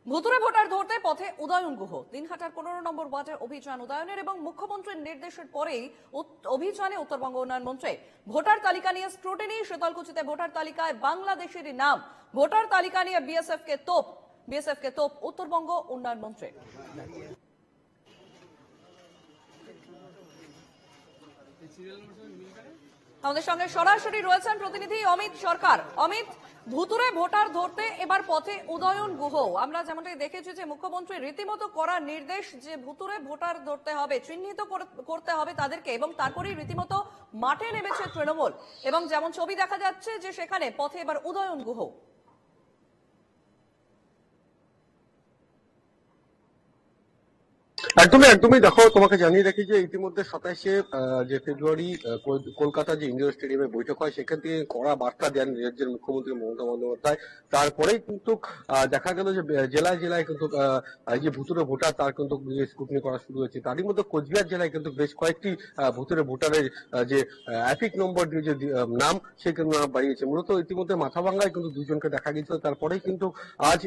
ভুতুড়ে ভোটার ধরতে পথে উদয়ন গুহ। দিনহাটার 15 নম্বর ওয়ার্ডের অভিযান উদয়নের এবং মুখ্যমন্ত্রীর নির্দেশের পরেই অভিযানে উত্তরবঙ্গ উন্নয়ন মন্ত্রী। ভোটার তালিকা নিয়ে স্ক্রুটিনি। শীতলকুচিতে ভোটার তালিকায় বাংলাদেশেরই নাম। ভোটার তালিকা নিয়ে বিএসএফ কে তোপ উত্তরবঙ্গ উন্নয়ন মন্ত্রী। আমাদের সঙ্গে সরাসরি রয়েছেন প্রতিনিধি অমিত সরকার। অমিত, ভুতুড়ে ভোটার ধরতে এবার পথে উদয়ন গুহ। আমরা যেমনটাই দেখেছি যে মুখ্যমন্ত্রী রীতিমতো করার নির্দেশ যে ভুতুড়ে ভোটার ধরতে হবে, চিহ্নিত করতে হবে তাদেরকে, এবং তারপরেই রীতিমতো মাঠে নেমেছে তৃণমূল। এবং যেমন ছবি দেখা যাচ্ছে যে সেখানে পথে এবার উদয়ন গুহ। একদমই দেখো, তোমাকে জানিয়ে রাখি যে ইতিমধ্যে 27শে যে ফেব্রুয়ারি কলকাতা যে ইন্ডোর স্টেডিয়ামে বৈঠক হয়, সেখান থেকে কড়া বার্তা দেন রাজ্যের মুখ্যমন্ত্রী মমতা বন্দ্যোপাধ্যায়। তারপরেই কিন্তু দেখা গেল যে জেলায় জেলায় কিন্তু যে ভুতুরে ভোটার তার কিন্তু স্ক্রুটিনি করা শুরু হয়েছে। তারই মধ্যে কোচবিহার জেলায় কিন্তু বেশ কয়েকটি ভুতুরে ভোটারের যে অ্যাপিক নম্বর দিয়ে যে নাম, সে কিন্তু নাম বাড়িয়েছে। মূলত ইতিমধ্যে মাথাভাঙ্গায় কিন্তু দুজনকে দেখা গেছিল। তারপরেই কিন্তু আজ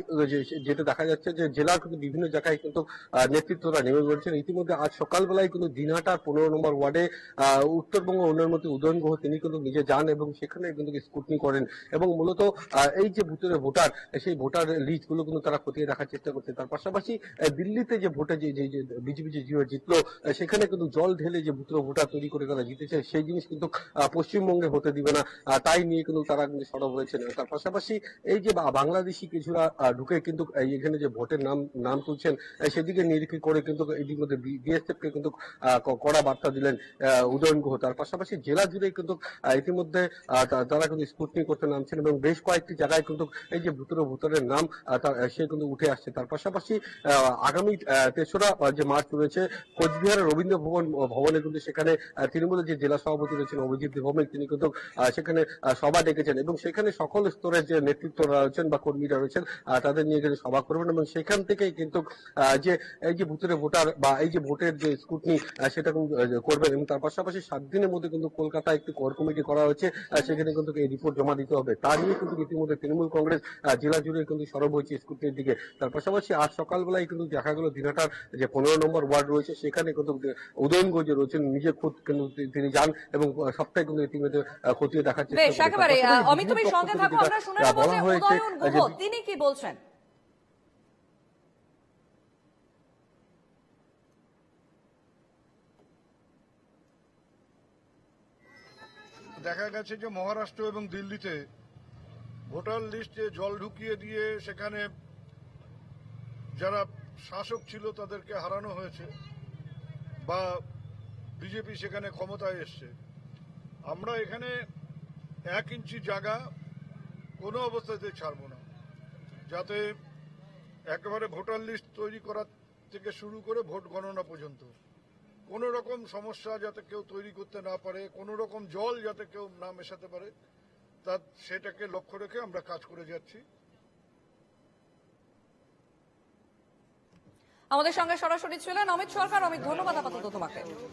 যেটা দেখা যাচ্ছে যে জেলার কিন্তু বিভিন্ন জায়গায় কিন্তু নেতৃত্বরা নেমে পড়েছেন। ইতিমধ্যে আজ সকালবেলায় কিন্তু দিনহাটার 15 নম্বর ওয়ার্ডে উত্তরবঙ্গ উন্নয়ন মন্ত্রী উদয়ন গুহ তিনি কিন্তু নিজে যান এবং সেখানে কিন্তু স্ক্রুটিনি করেন এবং মূলত এই যে ভুতুরে ভোটার, সেই ভোটার লিস্ট গুলো কিন্তু তারা খতিয়ে দেখার চেষ্টা করছে। তার পাশাপাশি দিল্লিতে যে ভোটে যে বিজেপি যে জিতলো, সেখানে কিন্তু জল ঢেলে যে ভুতুরে ভোটার তৈরি করে তারা জিতেছে, সেই জিনিস কিন্তু পশ্চিমবঙ্গে হতে দিবে না। তাই নিয়ে কিন্তু তারা কিন্তু সরব হয়েছেন। তার পাশাপাশি এই যে বাংলাদেশি কিছুরা ঢুকে কিন্তু এখানে যে ভোটের নাম তুলছেন, সেদিকে নিরীক্ষা করে কিন্তু ইতিমধ্যে বিএসএফ কে কিন্তু কড়া বার্তা দিলেন উদয়ন গুহ। তার পাশাপাশি জেলা জুড়ে কিন্তু ইতিমধ্যে তারা কিন্তু স্ক্রুটিনি করতে নামছেন এবং বেশ কয়েকটি জায়গায় কিন্তু এই যে ভোটারের নাম সে কিন্তু উঠে আসছে। তার পাশাপাশি আগামী 3রা যে মার্চ রয়েছে, কোচবিহারের রবীন্দ্র ভবনে কিন্তু সেখানে তৃণমূলের যে জেলা সভাপতি রয়েছেন অভিজিৎ ভৌমিক, তিনি কিন্তু সেখানে সভা ডেকেছেন এবং সেখানে সকল স্তরের যে নেতৃত্বরা রয়েছেন বা কর্মীরা রয়েছেন তাদের নিয়ে কিন্তু সভা করবেন এবং সেখান থেকেই কিন্তু যে এই যে ভুতুরে ভোটার বা এই যে ভোটের যে স্ক্রুটিনি সেটা কিন্তু করবেন। এবং তার পাশাপাশি 7 দিনের মধ্যে কিন্তু কলকাতায় একটি কোর কমিটি করা হয়েছে, সেখানে কিন্তু এই রিপোর্ট জমা দিতে হবে। তার নিয়ে কিন্তু ইতিমধ্যে তৃণমূল কংগ্রেস জেলা জুড়ে কিন্তু সরব হয়েছে স্ক্রুটিনির দিকে। তার পাশাপাশি আজ সকালবেলায় কিন্তু দেখা গেল দিনহাটার যে 15 নম্বর ওয়ার্ড রয়েছে, সেখানে কিন্তু উদয়ন গুহ যে রয়েছেন নিজে খুদ কিন্তু তিনি যান এবং সবটাই কিন্তু ইতিমধ্যে খতিয়ে দেখার চেষ্টা করেন। অমিত, তুমি সঙ্গে থাকো, আমরা শুনে নেব যে উদয়ন গুহ তিনি কি বলছেন। দেখা গেছে যে মহারাষ্ট্র এবং দিল্লিতে ভোটার লিস্টে জল ঢুকিয়ে দিয়ে সেখানে যারা শাসক ছিল তাদেরকে হারানো হয়েছে বা বিজেপি সেখানে ক্ষমতায় এসছে। আমরা এখানে 1 ইঞ্চি জায়গা কোনো অবস্থাতে ছাড়ব না, যাতে একেবারে ভোটার লিস্ট তৈরি করা থেকে শুরু করে ভোট গণনা পর্যন্ত কোনো রকম সমস্যা যাতে কেউ তৈরি করতে না পারে, কোনো রকম জল যাতে কেউ না মেশাতে পারে, সেটাকে লক্ষ্য রেখে আমরা কাজ করে যাচ্ছি। আমাদের সঙ্গে সরাসরি ছিলেন অমিত সরকার। অমিত, ধন্যবাদ আপাতত তোমাকে।